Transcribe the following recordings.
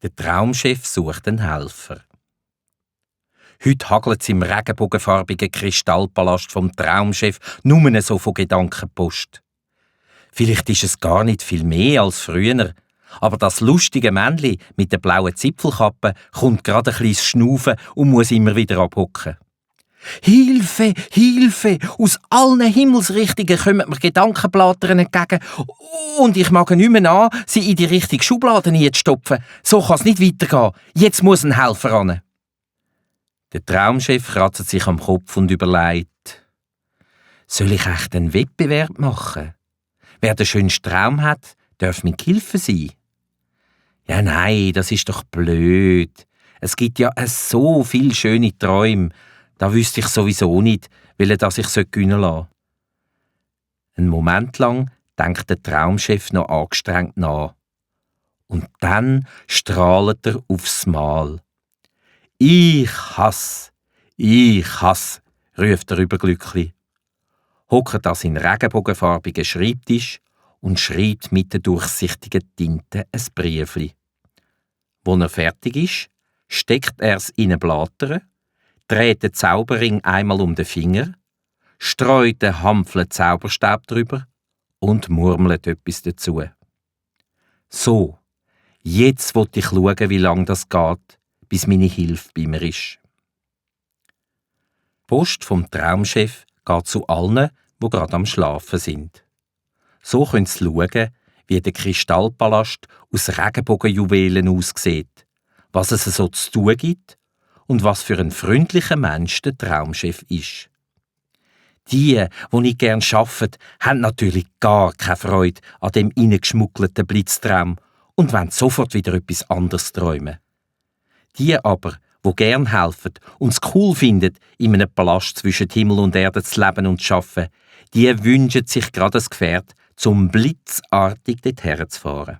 Der Traumchef sucht einen Helfer. Heute hagelt es im regenbogenfarbigen Kristallpalast vom Traumchef nur so von Gedankenpost. Vielleicht ist es gar nicht viel mehr als früher, aber das lustige Männli mit der blauen Zipfelkappe kommt gerade ein kleines Schnaufen und muss immer wieder abhocken. Hilfe, Hilfe! Aus allen Himmelsrichtungen kommen mir Gedankenblättern entgegen und ich mag nicht mehr an, sie in die richtige Schublade einzustopfen. So kann es nicht weitergehen. Jetzt muss ein Helfer ran. Der Traumchef kratzt sich am Kopf und überlegt: Soll ich echt einen Wettbewerb machen? Wer den schönsten Traum hat, darf mein Gehilfe sein. Ja, nein, das ist doch blöd. Es gibt ja so viele schöne Träume. Da wüsste ich sowieso nicht, welchen das ich gewinnen lassen sollte. Einen Moment lang denkt der Traumchef noch angestrengt nach. Und dann strahlt er aufs Mal. Ich hasse, ruft er überglücklich. Hockt an seinen regenbogenfarbigen Schreibtisch und schreibt mit der durchsichtigen Tinte ein Briefli. Als er fertig ist, steckt er es in eine Blatter, dreht den Zauberring einmal um den Finger, streut den Hampflen Zauberstab drüber und murmelt etwas dazu. So, jetzt will ich schauen, wie lange das geht, bis meine Hilfe bei mir ist. Die Post vom Traumchef geht zu allen, die gerade am Schlafen sind. So können sie schauen, wie der Kristallpalast aus Regenbogenjuwelen aussieht, was es so zu tun gibt und was für ein freundlicher Mensch der Traumchef ist. Die nicht gern arbeiten, haben natürlich gar keine Freude an dem reingeschmuggelten Blitztraum und wollen sofort wieder etwas anderes träumen. Die aber, die gern helfen und es cool finden, in einem Palast zwischen Himmel und Erde zu leben und zu arbeiten, die wünschen sich gerade ein Gefährt, zum blitzartig dorthin zu fahren.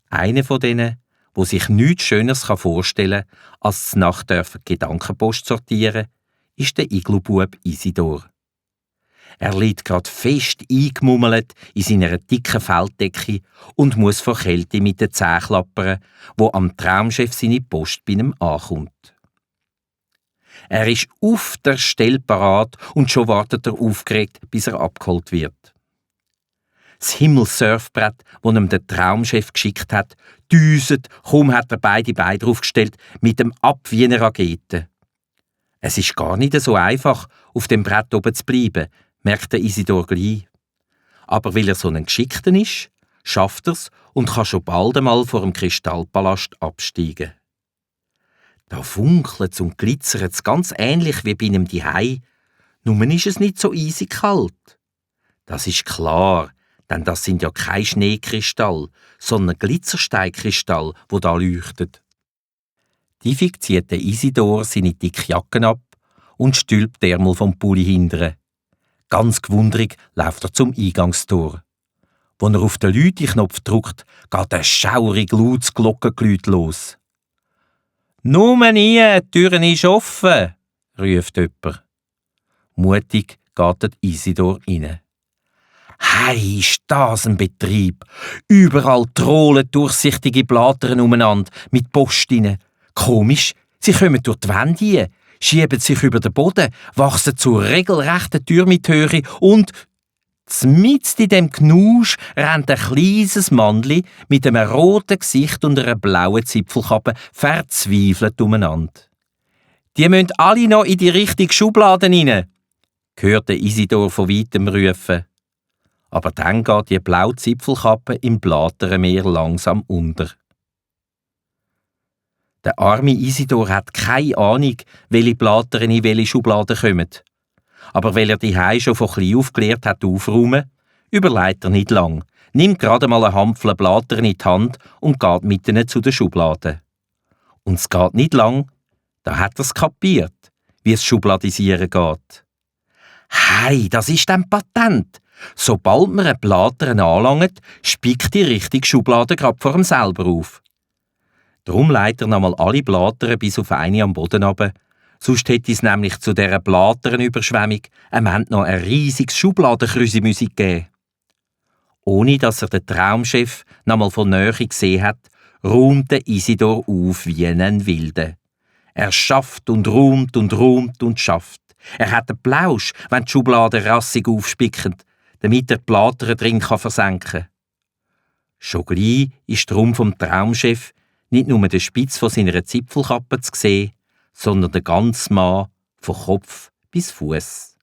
Einer von denen, der sich nichts Schöneres vorstellen kann, als zu Nacht Gedankenpost sortieren, ist der Iglubub Isidor. Er liegt gerade fest eingemummelt in seiner dicken Felldecke und muss vor Kälte mit den Zähnen klappern, wo am Traumchef seine Post bei ihm ankommt. Er ist auf der Stelle parat und schon wartet er aufgeregt, bis er abgeholt wird. Das Himmelssurfbrett, das ihm der Traumchef geschickt hat, düset, kaum hat er beide Beine draufgestellt, mit dem ab wie eine Rakete. Es ist gar nicht so einfach, auf dem Brett oben zu bleiben, merkt der Isidor gleich. Aber weil er so ein Geschickter ist, schafft er's und kann schon bald einmal vor dem Kristallpalast absteigen. Da funkelt's und glitzert's ganz ähnlich wie bei einem Zuhause, nur ist es nicht so eisig kalt. Das ist klar, denn das sind ja keine Schneekristalle, sondern Glitzersteinkristall, wo da leuchtet. Tiefig zieht der Isidor seine dicke Jacke ab und stülpt die Ärmel vom Pulli hindern. Ganz gewundrig läuft er zum Eingangstor. Als er auf den Läuteknopf drückt, geht ein schaurig lautes Glockengeläut los. «Nur nie, die Tür ist offen!» ruft jemand. Mutig geht der Isidor rein. Hei, ist das ein Betrieb! Überall trollen durchsichtige Blattern umeinander mit Post rein. Komisch, sie kommen durch die Wände rein, schieben sich über den Boden, wachsen zur regelrechten Tür mit Höhe und mitten in dem Knusch rennt ein kleines Mannli mit einem roten Gesicht und einer blauen Zipfelkappe verzweifelt umeinander. «Die müssen alle noch in die richtige Schublade rein!» hört der Isidor von weitem rufen. Aber dann geht die blaue Zipfelkappe im Blättermeer langsam unter. Der arme Isidor hat keine Ahnung, welche Blätter in welche Schubladen kommen. Aber weil er die Hei schon von klein auf gelernt hat aufräumen, überlegt er nicht lang, nimmt gerade mal eine Handvoll Blätter in die Hand und geht mit ihnen zu der Schublade. Und es geht nicht lang, da hat er es kapiert, wie es Schubladisieren geht. Hei, das ist ein Patent! Sobald man eine Blätter anlangt, spickt die richtige Schublade gerade vor ihm selber auf. Darum legt er nochmal alle Blätter bis auf eine am Boden runter. Sonst hätte es nämlich zu dieser Blätternüberschwemmung am Ende noch ein riesiges Schubladenkrüsi gegeben. Ohne dass er den Traumchef nochmal von Nähe gesehen hat, räumt der Isidor auf wie ein Wilde. Er schafft und räumt und schafft. Er hat den Plausch, wenn die Schubladen rassig aufspicken, damit er die Blatter drin versenken kann. Schon gleich ist drum vom Traumchef nicht nur der Spitz von seiner Zipfelkappe zu sehen, sondern der ganze Mann von Kopf bis Fuß.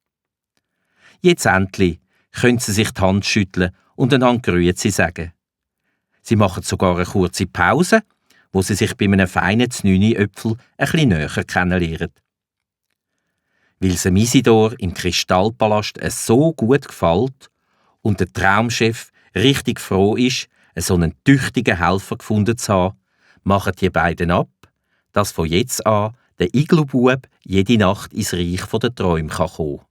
Jetzt endlich können sie sich die Hand schütteln und einander Grüezi sagen. Sie machen sogar eine kurze Pause, wo sie sich bei einem feinen Znüni-Öpfel ein bisschen näher kennenlernen. Weil es dem Isidor im Kristallpalast so gut gefällt und der Traumchef richtig froh ist, so einen tüchtigen Helfer gefunden zu haben, machen die beiden ab, dass von jetzt an der Iglubub jede Nacht ins Reich der Träume kommen kann.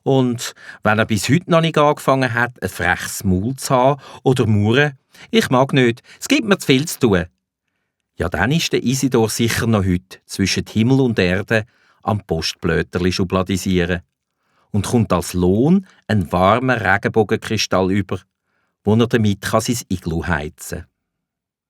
Und wenn er bis heute noch nicht angefangen hat, ein freches Maul zu haben oder murren, ich mag nicht, es gibt mir zu viel zu tun, ja, dann ist der Isidor sicher noch heute zwischen Himmel und Erde am Postblöterli schubladisieren und kommt als Lohn einen warmen Regenbogenkristall über, wo er damit sein Iglu heizen kann.